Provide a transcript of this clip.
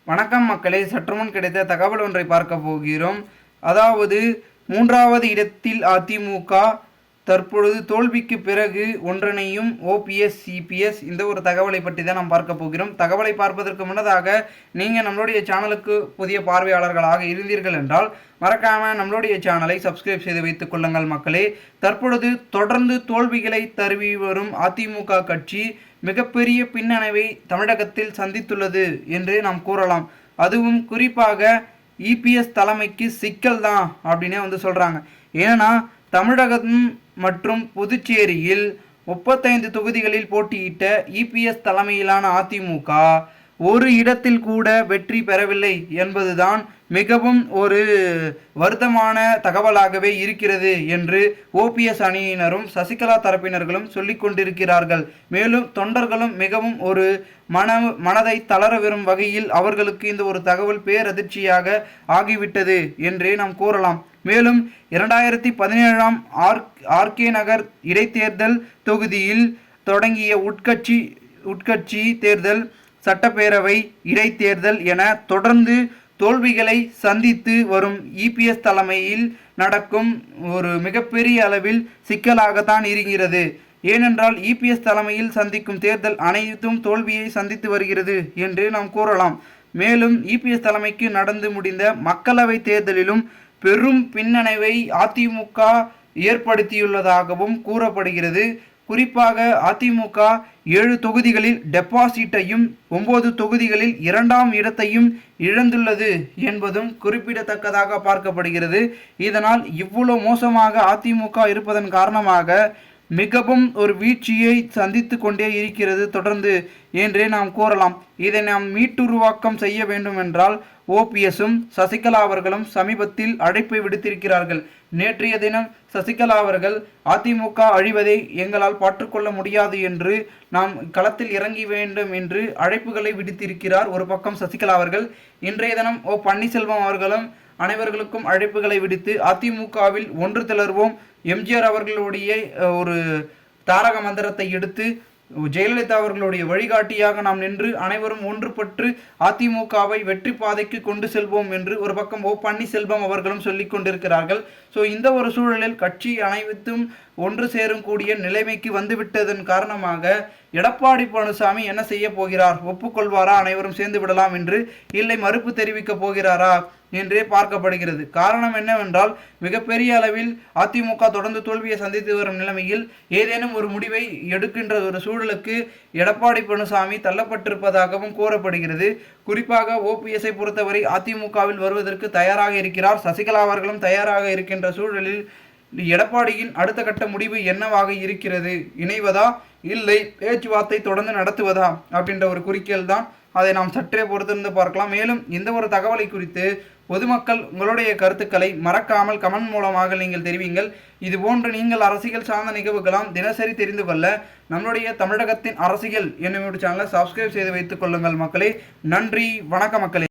வணக்கம் மக்களே, சற்றுமுன் கிடைத்த தகவல் ஒன்றை பார்க்க போகிறோம். அதாவது மூன்றாவது இடத்தில் அதிமுக தற்பொழுது தோல்விக்கு பிறகு ஒன்றிணையும் ஓபிஎஸ் சிபிஎஸ். இந்த ஒரு தகவலை பற்றி தான் நாம் பார்க்க போகிறோம். தகவலை பார்ப்பதற்கு முன்னதாக நீங்கள் நம்மளுடைய சேனலுக்கு புதிய பார்வையாளர்களாக இருந்தீர்கள் என்றால் மறக்காமல் நம்மளுடைய சேனலை சப்ஸ்கிரைப் செய்து வைத்துக் கொள்ளுங்கள் மக்களே. தற்பொழுது தொடர்ந்து தோல்விகளை தருவி வரும் அதிமுக கட்சி மிகப்பெரிய பின்னடைவை தமிழகத்தில் சந்தித்துள்ளது என்று நாம் கூறலாம். அதுவும் குறிப்பாக இபிஎஸ் தலைமைக்கு சிக்கல் தான் அப்படின்னே சொல்கிறாங்க. ஏன்னா தமிழகம் மற்றும் புதுச்சேரியில் 35 தொகுதிகளில் போட்டியிட்ட இபிஎஸ் தலைமையிலான அதிமுக ஒரு இடத்தில் கூட வெற்றி பெறவில்லை என்பதுதான் மிகவும் ஒரு வருத்தமான தகவலாகவே இருக்கிறது என்று ஓபிஎஸ் அணியினரும் சசிகலா தரப்பினர்களும் சொல்லிக் கொண்டிருக்கிறார்கள். மேலும் தொண்டர்களும் மிகவும் ஒரு மனதை தளர வரும் வகையில் அவர்களுக்கு இந்த ஒரு தகவல் பேரதிர்ச்சியாக ஆகிவிட்டது என்றே நாம் கூறலாம். மேலும் 2017 ஆர்கே நகர் இடைத்தேர்தல் தொகுதியில் தொடங்கிய உட்கட்சி தேர்தல், சட்டப்பேரவை இடைத்தேர்தல் என தொடர்ந்து தோல்விகளை சந்தித்து வரும் இபிஎஸ் தலைமையில் நடக்கும் ஒரு மிகப்பெரிய அளவில் சிக்கலாகத்தான் இருக்கிறது. ஏனென்றால் இபிஎஸ் தலைமையில் சந்திக்கும் தேர்தல் அனைத்தும் தோல்வியை சந்தித்து வருகிறது என்று நாம் கூறலாம். மேலும் இபிஎஸ் தலைமைக்கு நடந்து முடிந்த மக்களவை தேர்தலிலும் பெரும் பின்னடைவை அதிமுக ஏற்படுத்தியுள்ளதாகவும் கூறப்படுகிறது. குறிப்பாக அதிமுக 7 தொகுதிகளில் டெபாசிட்டையும் 9 தொகுதிகளில் 2ஆம் இடத்தையும் இழந்துள்ளது என்பதும் குறிப்பிடத்தக்கதாக பார்க்கப்படுகிறது. இதனால் இவ்வளவு மோசமாக அதிமுக இருப்பதன் காரணமாக மிகவும் ஒரு வீழ்ச்சியை சந்தித்து கொண்டே இருக்கிறது தொடர்ந்து என்றே நாம் கூறலாம். இதை நாம் மீட்டுருவாக்கம் செய்ய வேண்டும் என்றால் ஓபிஎஸும் சசிகலா அவர்களும் சமீபத்தில் அழைப்பை விடுத்திருக்கிறார்கள். நேற்றைய தினம் சசிகலா அவர்கள் அதிமுக அழிவதை எங்களால் பாற்றுக்கொள்ள முடியாது என்று நாம் களத்தில் இறங்கி வேண்டும் என்று அழைப்புகளை விடுத்திருக்கிறார். ஒரு பக்கம் சசிகலா அவர்கள், இன்றைய தினம் பன்னீர்செல்வம் அவர்களும் அனைவர்களுக்கும் அழைப்புகளை விடுத்து அதிமுகவில் ஒன்று திளர்வோம், எம்ஜிஆர் அவர்களுடைய ஒரு தாரக மந்திரத்தை எடுத்து ஜெயலலிதா அவர்களுடைய வழிகாட்டியாக நாம் நின்று அனைவரும் ஒன்றுபட்டு அதிமுகவை வெற்றி பாதைக்கு கொண்டு செல்வோம் என்று ஒரு பக்கம் பன்னீர்செல்வம் அவர்களும் சொல்லிக் கொண்டிருக்கிறார்கள். ஸோ இந்த ஒரு சூழலில் கட்சி அனைத்தும் ஒன்று சேரும் கூடிய நிலைமைக்கு வந்துவிட்டதன் காரணமாக எடப்பாடி பழனிசாமி என்ன செய்ய போகிறார்? ஒப்புக்கொள்வாரா அனைவரும் சேர்ந்து விடலாம் என்று, இல்லை மறுப்பு தெரிவிக்க போகிறாரா என்றே பார்க்கப்படுகிறது. காரணம் என்னவென்றால் மிகப்பெரிய அளவில் அதிமுக தொடர்ந்து தோல்வியை சந்தித்து வரும் நிலைமையில் ஏதேனும் ஒரு முடிவை எடுக்கின்ற ஒரு சூழலுக்கு எடப்பாடி பழனிசாமி தள்ளப்பட்டிருப்பதாகவும் கூறப்படுகிறது. குறிப்பாக ஓபிஎஸ்ஐ பொறுத்தவரை அதிமுகவில் வருவதற்கு தயாராக இருக்கிறார். சசிகலா அவர்களும் தயாராக இருக்கின்ற சூழலில் எடப்பாடியின் அடுத்த கட்ட முடிவு என்னவாக இருக்கிறது? இணைவதா இல்லை பேச்சுவார்த்தை தொடர்ந்து நடத்துவதா அப்படின்ற ஒரு குறிக்கோள் தான். அதை நாம் சற்றே பொறுத்திருந்து பார்க்கலாம். மேலும் இந்த ஒரு தகவலை குறித்து பொதுமக்கள் உங்களுடைய கருத்துக்களை மறக்காமல் கமெண்ட் மூலமாக நீங்கள் தெரிவிங்கள். இதுபோன்று நீங்கள் அரசியல் சார்ந்த நிகழ்வுகளாம் தினசரி தெரிந்து கொள்ள நம்மளுடைய தமிழகத்தின் அரசியல் என்னும் சேனலை சப்ஸ்கிரைப் செய்து வைத்துக் கொள்ளுங்கள் மக்களே. நன்றி, வணக்கம் மக்களே.